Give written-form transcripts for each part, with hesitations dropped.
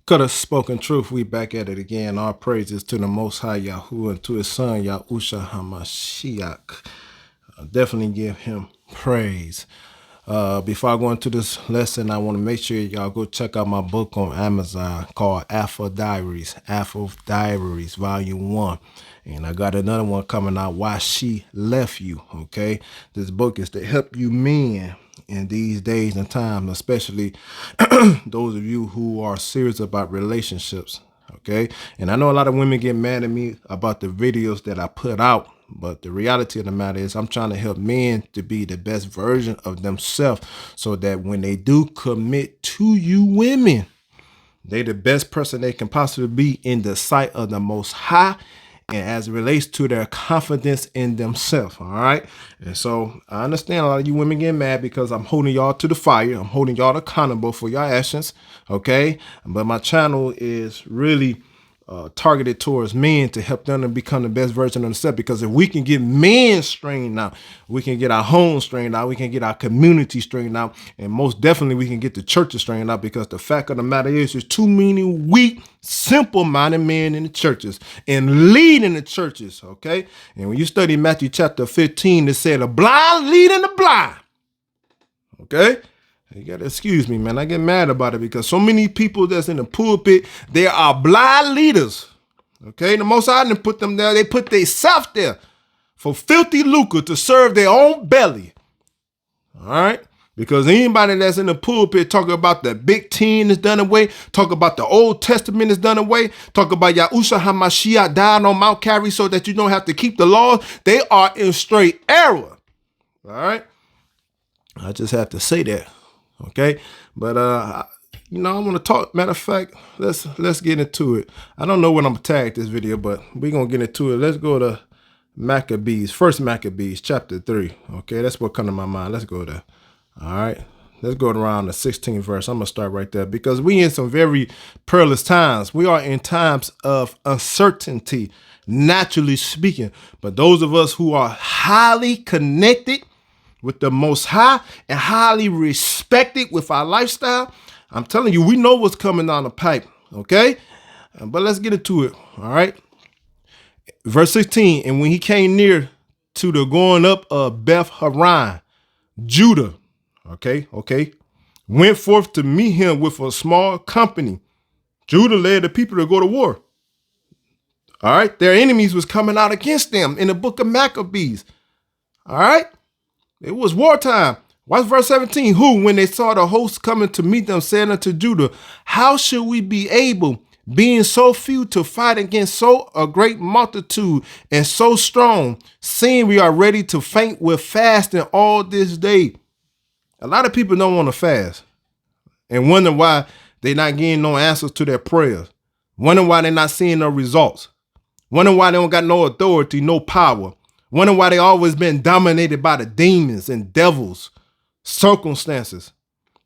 Kuttah Spoken Truth, we back at it again. All praises to the Most High Yahuwah and to his son Yahusha HaMashiach. Definitely give him praise. Before I go into this lesson, I want to make sure y'all go check out my book on Amazon called Alpha Diaries, Volume 1. And I got another one coming out, Why She Left You, okay? This book is to help you men in these days and times, especially those of you who are serious about relationships, okay? And I know a lot of women get mad at me about the videos that I put out, but the reality of the matter is I'm trying to help men to be the best version of themselves so that when they do commit to you women, they the best person they can possibly be in the sight of the Most High and as it relates to their confidence in themselves. All right. And so I understand a lot of you women get mad because I'm holding y'all to the fire. I'm holding y'all accountable for your actions. OK, but my channel is really targeted towards men to help them to become the best version of themselves. Because if we can get men straightened out, we can get our home straightened out, we can get our community straightened out, and most definitely we can get the churches straightened out. Because the fact of the matter is, there's too many weak, simple-minded men in the churches and leading the churches. Okay, and when you study Matthew chapter 15, it said, "A blind leading the blind." Okay. You gotta excuse me, man. I get mad about it because so many people that's in the pulpit, they are blind leaders. Okay, the Most High didn't put them there. They put themselves there for filthy lucre to serve their own belly. All right, because anybody that's in the pulpit talk about the big ten is done away, talk about the Old Testament is done away, talk about Yahushua HaMashiach died on Mount Calvary so that you don't have to keep the laws, they are in straight error. All right, I just have to say that. Okay, but I want to talk. Matter of fact, let's get into it. I don't know when I'm gonna tag this video, but we're gonna get into it. Let's go to Maccabees, First Maccabees, chapter 3. Okay, that's what come to my mind. Let's go there. All right, let's go around the 16th verse. I'm gonna start right there because we in some very perilous times. We are in times of uncertainty, naturally speaking. But those of us who are highly connected with the Most High and highly respected with our lifestyle, I'm telling you, we know what's coming down the pipe, okay? But let's get into it, all right? Verse 16, and when he came near to the going up of Beth Haran, Judah, okay, went forth to meet him with a small company. Judah led the people to go to war. All right, their enemies was coming out against them in the book of Maccabees, all right? It was wartime. Watch verse 17. Who, when they saw the host coming to meet them, said unto Judah, how should we be able, being so few, to fight against so a great multitude and so strong, seeing we are ready to faint with fasting all this day? A lot of people don't want to fast and wonder why they're not getting no answers to their prayers. Wonder why they're not seeing no results. Wonder why they don't got no authority, no power. Wonder why they always been dominated by the demons and devils, circumstances.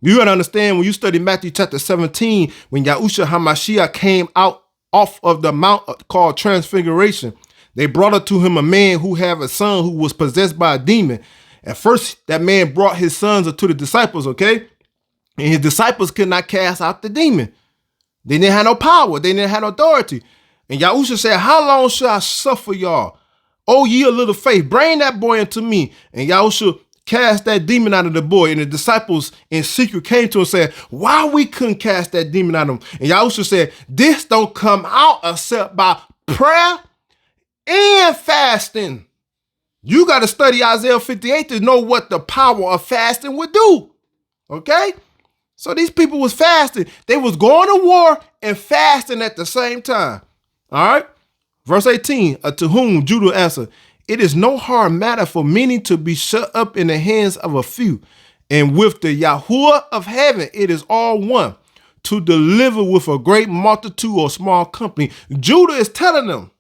You got to understand when you study Matthew chapter 17, when Yahushua HaMashiach came out off of the mount called Transfiguration, they brought up to him a man who had a son who was possessed by a demon. At first, that man brought his sons to the disciples, okay? And his disciples could not cast out the demon. They didn't have no power. They didn't have no authority. And Yahushua said, how long shall I suffer y'all? Oh, ye a little faith, bring that boy unto me. And Yahushua cast that demon out of the boy. And the disciples in secret came to him and said, why we couldn't cast that demon out of him? And Yahushua said, this don't come out except by prayer and fasting. You got to study Isaiah 58 to know what the power of fasting would do. Okay? So these people was fasting. They was going to war and fasting at the same time. All right? Verse 18, to whom Judah answered, it is no hard matter for many to be shut up in the hands of a few. And with the Yahuwah of heaven, it is all one to deliver with a great multitude or small company. Judah is telling them,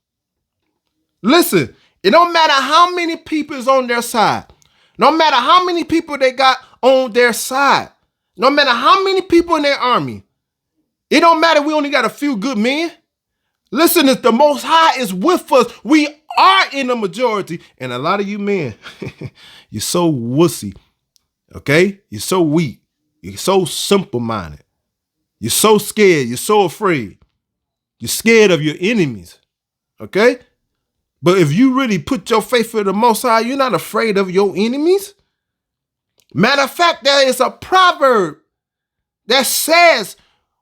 listen, it don't matter how many people is on their side. No matter how many people they got on their side. No matter how many people in their army. It don't matter we only got a few good men. Listen, if the Most High is with us, we are in the majority. And a lot of you men, you're so wussy, okay? You're so weak. You're so simple-minded. You're so scared. You're so afraid. You're scared of your enemies. Okay? But if you really put your faith in the Most High, you're not afraid of your enemies. Matter of fact, there is a proverb that says,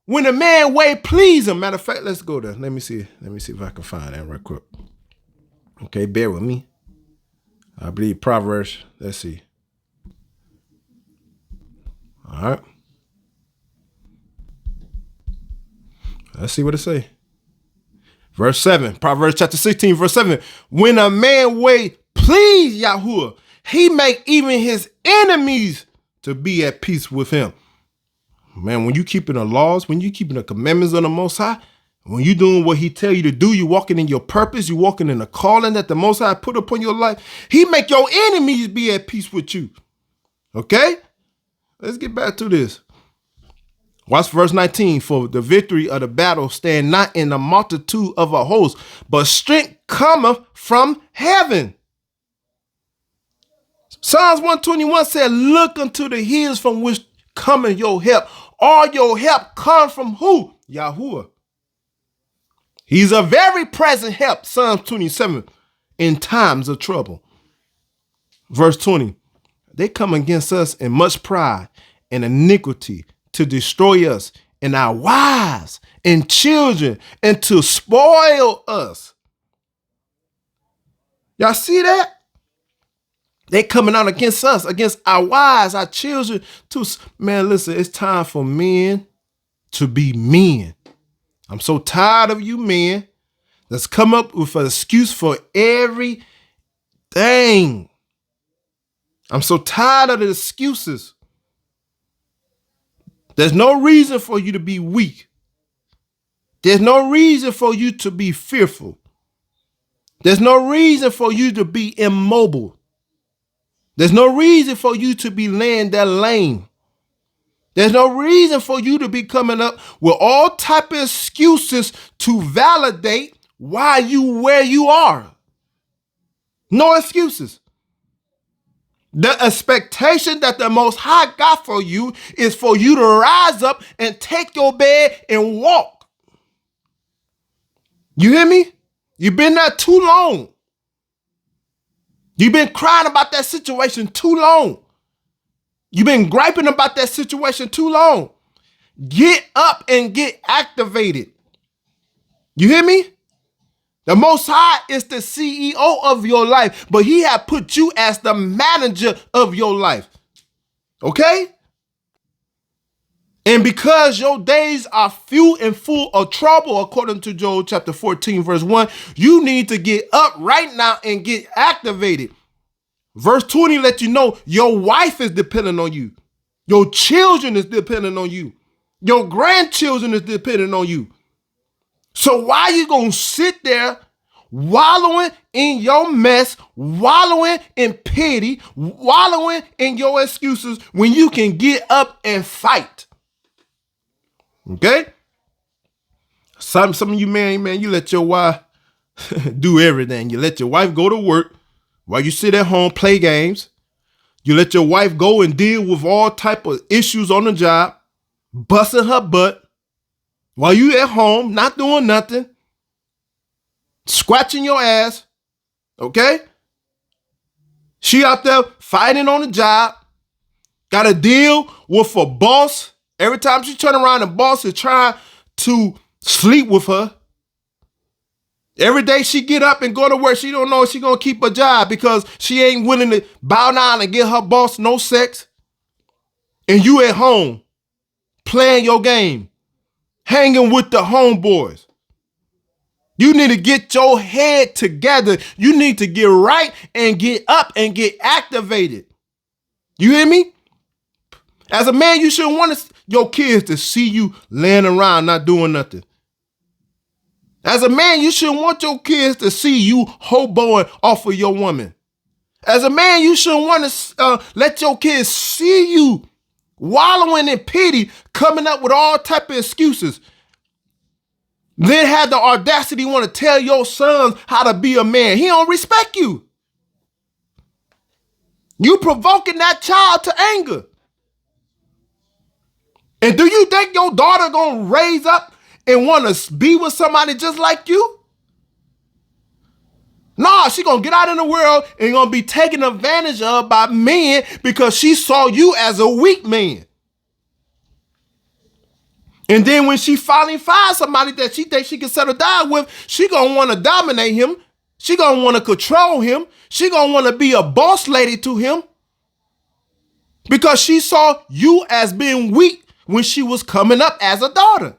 when a man way please him. Matter of fact, let's go there. Let me see if I can find that right quick. Okay, bear with me. I believe Proverbs. Let's see. All right. Let's see what it say. Verse 7, Proverbs chapter 16, verse 7. When a man way please Yahuwah, he make even his enemies to be at peace with him. Man, when you keeping the laws, when you keeping the commandments of the Most High, when you doing what he tell you to do, you walking in your purpose, you walking in the calling that the Most High put upon your life, he make your enemies be at peace with you. Okay? Let's get back to this. Watch verse 19. For the victory of the battle stand not in the multitude of a host, but strength cometh from heaven. Psalms 121 said, look unto the hills from which cometh your help. All your help come from who? Yahuwah. He's a very present help, Psalms 27, in times of trouble. Verse 20, they come against us in much pride and iniquity to destroy us and our wives and children and to spoil us. Y'all see that? They coming out against us, against our wives, our children. Man, listen, it's time for men to be men. I'm so tired of you men that's come up with an excuse for everything. I'm so tired of the excuses. There's no reason for you to be weak. There's no reason for you to be fearful. There's no reason for you to be immobile. There's no reason for you to be laying there lame. There's no reason for you to be coming up with all type of excuses to validate why you where you are. No excuses. The expectation that the Most High got for you is for you to rise up and take your bed and walk. You hear me? You've been there too long. You've been crying about that situation too long. You've been griping about that situation too long. Get up and get activated. You hear me? The Most High is the CEO of your life, but he has put you as the manager of your life. Okay? And because your days are few and full of trouble, according to Job chapter 14, verse 1, you need to get up right now and get activated. Verse 20 let you know your wife is dependent on you. Your children is dependent on you. Your grandchildren is dependent on you. So why are you going to sit there wallowing in your mess, wallowing in pity, wallowing in your excuses when you can get up and fight? Okay? Some of you man, you let your wife do everything. You let your wife go to work while you sit at home, play games. You let your wife go and deal with all type of issues on the job, busting her butt while you at home, not doing nothing, scratching your ass, okay? She out there fighting on the job, got to deal with a boss. Every time she turn around, the boss is trying to sleep with her. Every day she get up and go to work, she don't know if she gonna keep her job because she ain't willing to bow down and give her boss no sex. And you at home playing your game, hanging with the homeboys. You need to get your head together. You need to get right and get up and get activated. You hear me? As a man, you shouldn't want your kids to see you laying around not doing nothing. As a man, you shouldn't want your kids to see you hoboing off of your woman. As a man, you shouldn't want to let your kids see you wallowing in pity, coming up with all type of excuses. Then have the audacity want to tell your sons how to be a man. He don't respect you. You provoking that child to anger. And do you think your daughter gonna raise up and want to be with somebody just like you? Nah, she gonna get out in the world and gonna be taken advantage of by men because she saw you as a weak man. And then when she finally finds somebody that she thinks she can settle down with, she gonna want to dominate him. She gonna want to control him. She gonna want to be a boss lady to him because she saw you as being weak when she was coming up as a daughter.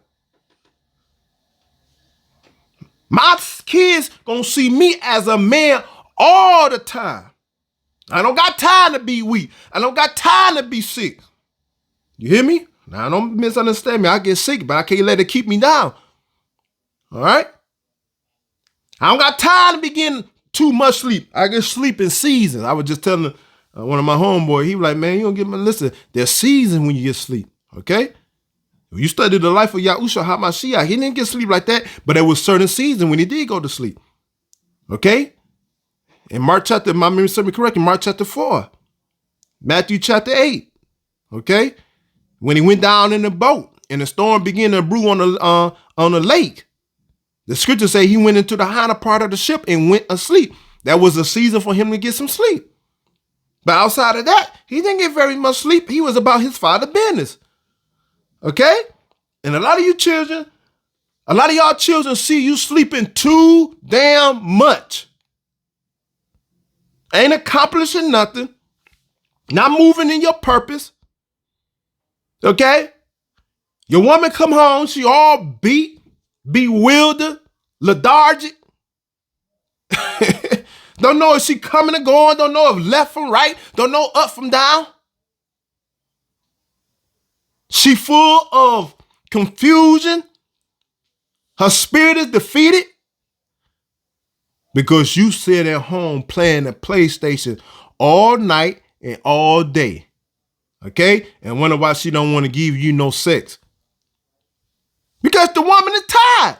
My kids gonna see me as a man all the time. I don't got time to be weak. I don't got time to be sick. You hear me? Now, don't misunderstand me. I get sick, but I can't let it keep me down. All right? I don't got time to be getting too much sleep. I get sleep in seasons. I was just telling one of my homeboys, he was like, man, you don't get my, listen, there's seasons when you get sleep, okay? You study the life of Yahushua HaMashiach. He didn't get sleep like that, but there was certain seasons when he did go to sleep, okay? In Mark chapter, my memory serves me correctly, Mark chapter 4, Matthew chapter 8, okay? When he went down in the boat and the storm began to brew on the lake, the scriptures say he went into the hinder part of the ship and went asleep. That was a season for him to get some sleep. But outside of that, he didn't get very much sleep. He was about his father's business. Okay? And a lot of y'all children see you sleeping too damn much. Ain't accomplishing nothing. Not moving in your purpose. Okay? Your woman come home, she all beat, bewildered, lethargic. Don't know if she coming or going, don't know if left from right, don't know up from down. She full of confusion. Her spirit is defeated because you sit at home playing the PlayStation all night and all day. Okay? And wonder why she don't want to give you no sex. Because the woman is tired.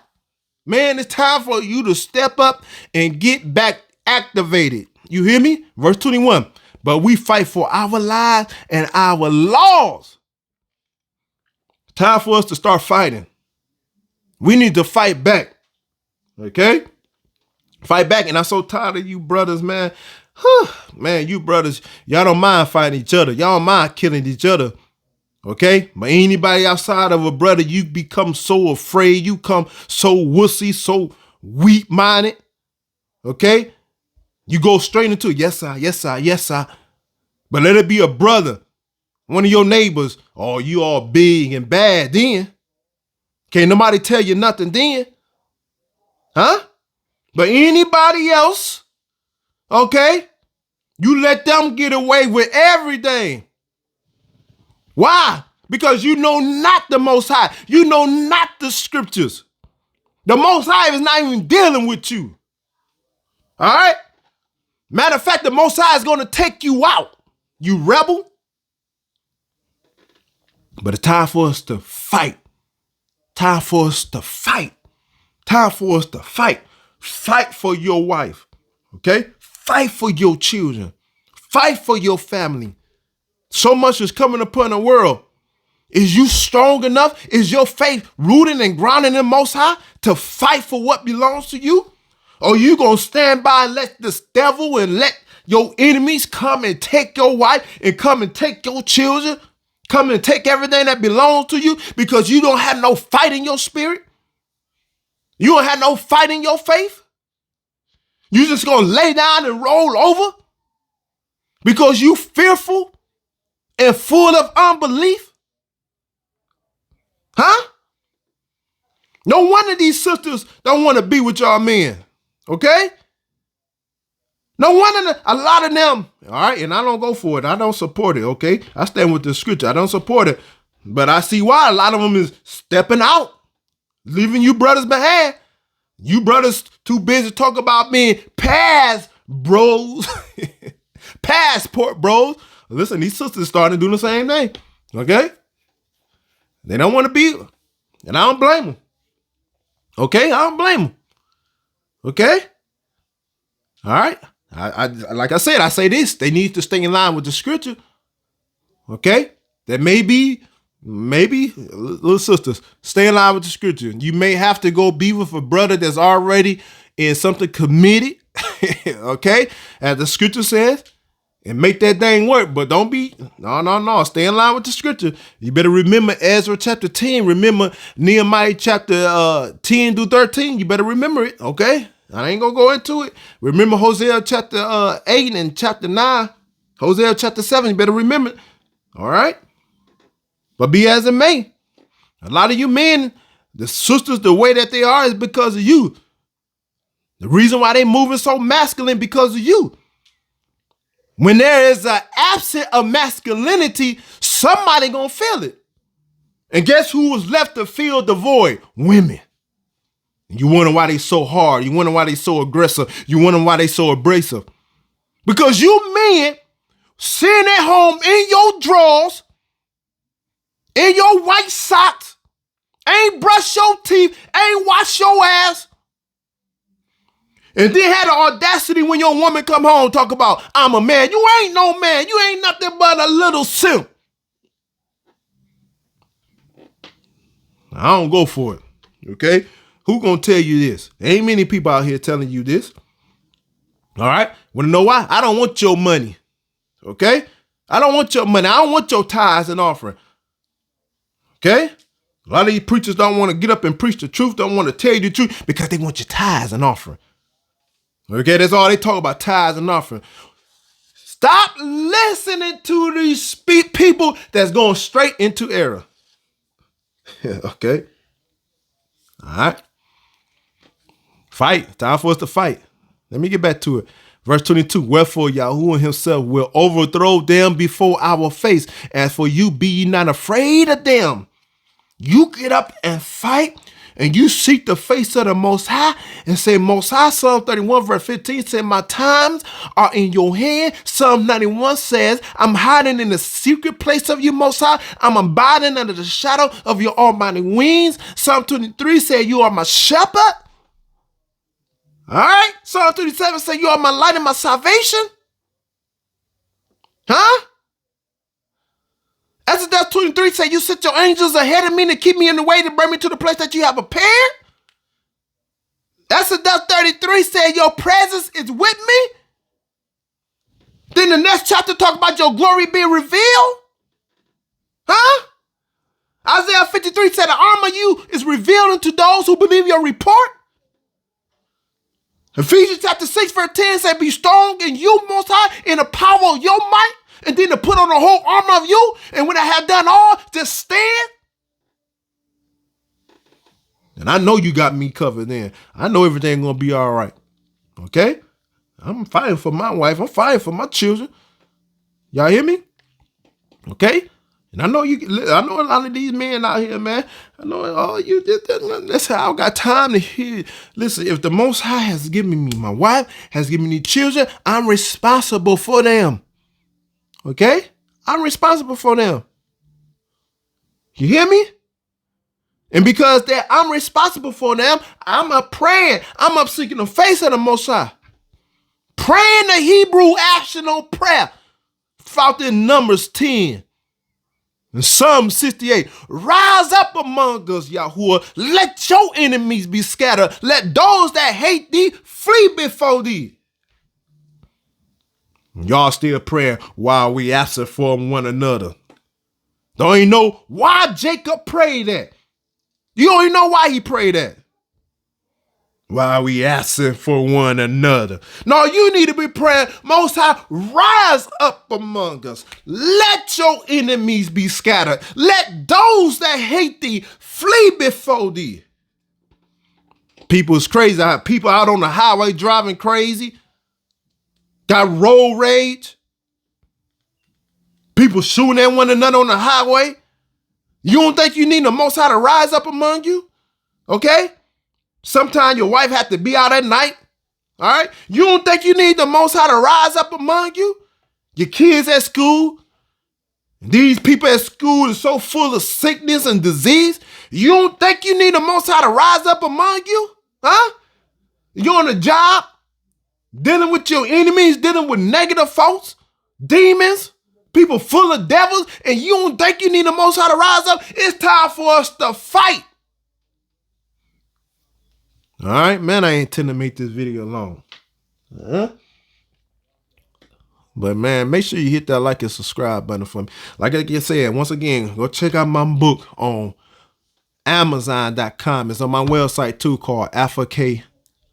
Man, it's time for you to step up and get back activated. You hear me? Verse 21. But we fight for our lives and our laws. Time for us to start fighting. We need to fight back. Okay? Fight back. And I'm so tired of you brothers, man. Man, you brothers, y'all don't mind fighting each other. Y'all don't mind killing each other. Okay? But anybody outside of a brother, you become so afraid. You come so wussy, so weak-minded. Okay? You go straight into, yes, sir, yes, sir, yes, sir. But let it be a brother, one of your neighbors. Oh, you all big and bad then. Can't nobody tell you nothing then. Huh? But anybody else, okay, you let them get away with everything. Why? Because you know not the Most High. You know not the scriptures. The Most High is not even dealing with you. All right? Matter of fact, the Most High is going to take you out, you rebel. But it's time for us to fight. Time for us to fight. Time for us to fight. Fight for your wife. Okay? Fight for your children. Fight for your family. So much is coming upon the world. Is you strong enough? Is your faith rooted and grounded in the Most High to fight for what belongs to you? Or you going to stand by and let this devil and let your enemies come and take your wife and come and take your children, come and take everything that belongs to you because you don't have no fight in your spirit? You don't have no fight in your faith? You just going to lay down and roll over because you fearful and full of unbelief? Huh? No wonder these sisters don't want to be with y'all men. Okay? No wonder a lot of them, all right, and I don't go for it. I don't support it, okay? I stand with the scripture. I don't support it. But I see why a lot of them is stepping out, leaving you brothers behind. You brothers too busy to talk about being past bros, passport bros. Listen, these sisters starting to do the same thing, okay? They don't want to be, and I don't blame them. Okay, I don't blame them. Okay? All right? I like I said, I say this. They need to stay in line with the scripture. Okay? There may be Maybe, little sisters, stay in line with the scripture. You may have to go be with a brother that's already in something committed, okay, as the scripture says, and make that thing work. But don't be, no. Stay in line with the scripture. You better remember Ezra chapter 10. Remember Nehemiah chapter 10 through 13. You better remember it, okay? I ain't going to go into it. Remember Hosea chapter 8 and chapter 9. Hosea chapter 7. You better remember it, all right? But be as it may, a lot of you men, the sisters, the way that they are is because of you. The reason why they moving so masculine because of you. When there is an absence of masculinity, somebody gonna feel it. And guess who was left to fill the void? Women. You wonder why they so hard. You wonder why they so aggressive. You wonder why they so abrasive. Because you men sitting at home in your drawers, in your white socks, ain't brush your teeth, ain't wash your ass, and then had the audacity when your woman come home talk about, I'm a man. You ain't no man. You ain't nothing but a little simp. I don't go for it, okay? Who gonna tell you this? Ain't many people out here telling you this, all right? Wanna know why? I don't want your money, okay? I don't want your money. I don't want your tithes and offering. Okay? A lot of these preachers don't want to get up and preach the truth, don't want to tell you the truth because they want your tithes and offering. Okay, that's all they talk about, tithes and offering. Stop listening to these people that's going straight into error. Okay? All right? Fight. Time for us to fight. Let me get back to it. Verse 22, wherefore Yahuwah himself will overthrow them before our face. As for you, be ye not afraid of them. You get up and fight, and you seek the face of the Most High and say, Most High, Psalm 31 verse 15 said, my times are in your hand. Psalm 91 says, I'm hiding in the secret place of you, Most High. I'm abiding under the shadow of your almighty wings. Psalm 23 said, you are my shepherd. All right. Psalm 37 said, you are my light and my salvation. Huh? Exodus 23 say, you sent your angels ahead of me to keep me in the way to bring me to the place that you have prepared. Exodus 33 said, your presence is with me. Then the next chapter talk about your glory being revealed. Huh? Isaiah 53 said, the arm of you is revealed unto those who believe your report. Ephesians chapter 6 verse 10 said, be strong in you, Most High, in the power of your might. And then to put on the whole armor of you. And when I have done all, just stand. And I know you got me covered then. I know everything going to be all right. Okay? I'm fighting for my wife. I'm fighting for my children. Y'all hear me? Okay? And I know I know a lot of these men out here, man. I know that's how I got time to hear. Listen, if the Most High has given me my wife, has given me children, I'm responsible for them. Okay? I'm responsible for them. You hear me? And because that I'm responsible for them, I'm up praying. I'm up seeking the face of the Most High. Praying the Hebrew actional prayer. Found in Numbers 10. And Psalm 68. Rise up among us, Yahuwah. Let your enemies be scattered. Let those that hate thee flee before thee. Y'all still praying while we absent from one another. Don't even know why Jacob prayed that. You don't even know why he prayed that. While we absent for one another. No, you need to be praying, Most High, rise up among us. Let your enemies be scattered. Let those that hate thee flee before thee. People is crazy. People out on the highway driving crazy. Got road rage. People shooting at one another on the highway. You don't think you need the Most High to rise up among you? Okay? Sometimes your wife has to be out at night. All right? You don't think you need the Most High to rise up among you? Your kids at school. These people at school are so full of sickness and disease. You don't think you need the Most High to rise up among you? Huh? You're on a job. Dealing with your enemies, dealing with negative folks, demons, people full of devils, and you don't think you need the Most High to rise up? It's time for us to fight. All right, man, I ain't intending to make this video long. But man, make sure you hit that like and subscribe button for me. Like I said, once again, go check out my book on Amazon.com. It's on my website too, called Alpha K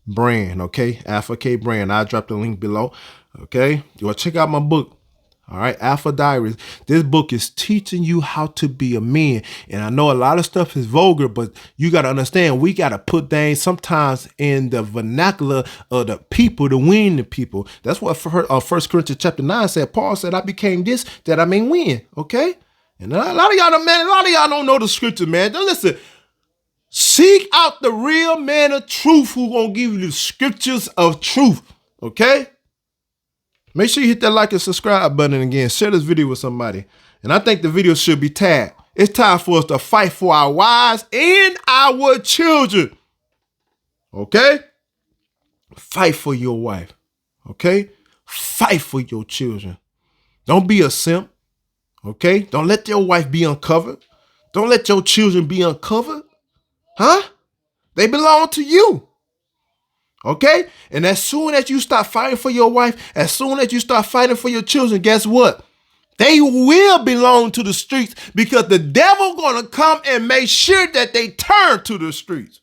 Brand. Okay, Alpha K Brand. I'll drop the link below. Okay, go check out my book. All right, Alpha Diaries. This book is teaching you how to be a man. And I know a lot of stuff is vulgar, but you got to understand, we got to put things sometimes in the vernacular of the people to win the people. That's what 1 Corinthians chapter 9 said. Paul said, I became this that I may win. Okay? And a lot of y'all don't know the scripture, man. Now listen, seek out the real man of truth who gonna give you the scriptures of truth. Okay? Make sure you hit that like and subscribe button again. Share this video with somebody. And I think the video should be tagged. It's time for us to fight for our wives and our children. Okay? Fight for your wife. Okay? Fight for your children. Don't be a simp. Okay? Don't let your wife be uncovered. Don't let your children be uncovered. Huh? They belong to you. Okay? And as soon as you start fighting for your wife, as soon as you start fighting for your children, guess what? They will belong to the streets, because the devil gonna come and make sure that they turn to the streets.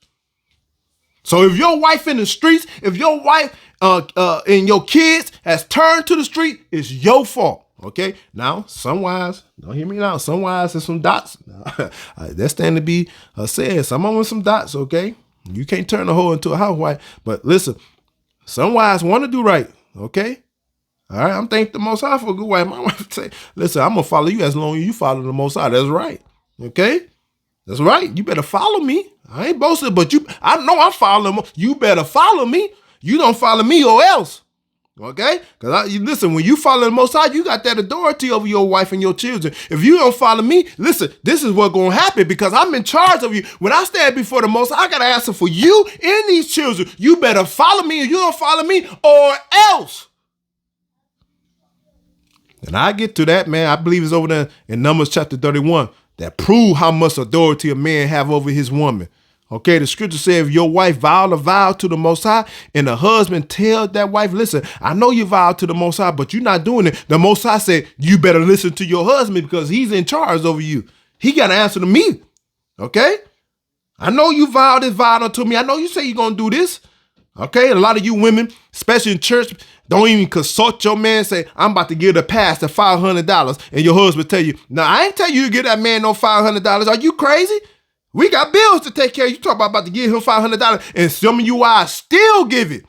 So if your wife in the streets, if your wife and your kids has turned to the street, it's your fault. Okay? Now, some wives, don't hear me now, some wives have some dots. That's stand to be said. Some of them with some dots, okay? You can't turn a hoe into a housewife. But listen, some wives want to do right, okay? All right, I'm thanking the Most High for a good wife. My wife say, listen, I'm going to follow you as long as you follow the Most High. That's right, okay? That's right. You better follow me. I ain't boasting, but I know I'm following. You better follow me. You don't follow me or else. Okay? Because listen, when you follow the Most High, you got that authority over your wife and your children. If you don't follow me, listen, this is what's going to happen, because I'm in charge of you. When I stand before the Most High, I got to answer for you and these children. You better follow me, and you don't follow me or else. And I get to that, man. I believe it's over there in Numbers chapter 31 that prove how much authority a man have over his woman. Okay, the scripture says if your wife vowed a vow to the Most High, and the husband tell that wife, listen, I know you vowed to the Most High, but you're not doing it. The Most High said, you better listen to your husband, because he's in charge over you. He got to answer to me. Okay? I know you vowed this vow unto me. I know you say you're going to do this. Okay? A lot of you women, especially in church, don't even consult your man. Say, I'm about to give the pastor $500. And your husband tell you, no, I ain't tell you to give that man no $500. Are you crazy? We got bills to take care of. You talk about to give him $500, and some of you wives still give it.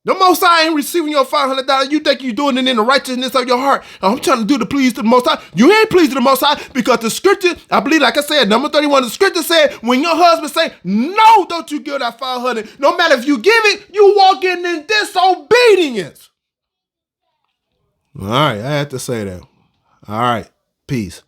The Most High ain't receiving your $500. You think you're doing it in the righteousness of your heart. I'm trying to do the please to the Most High. You ain't pleased to the Most High, because the scripture, I believe, like I said, number 31, the scripture said, when your husband say, no, don't you give that $500. No matter if you give it, you walk in disobedience. All right, I had to say that. All right, peace.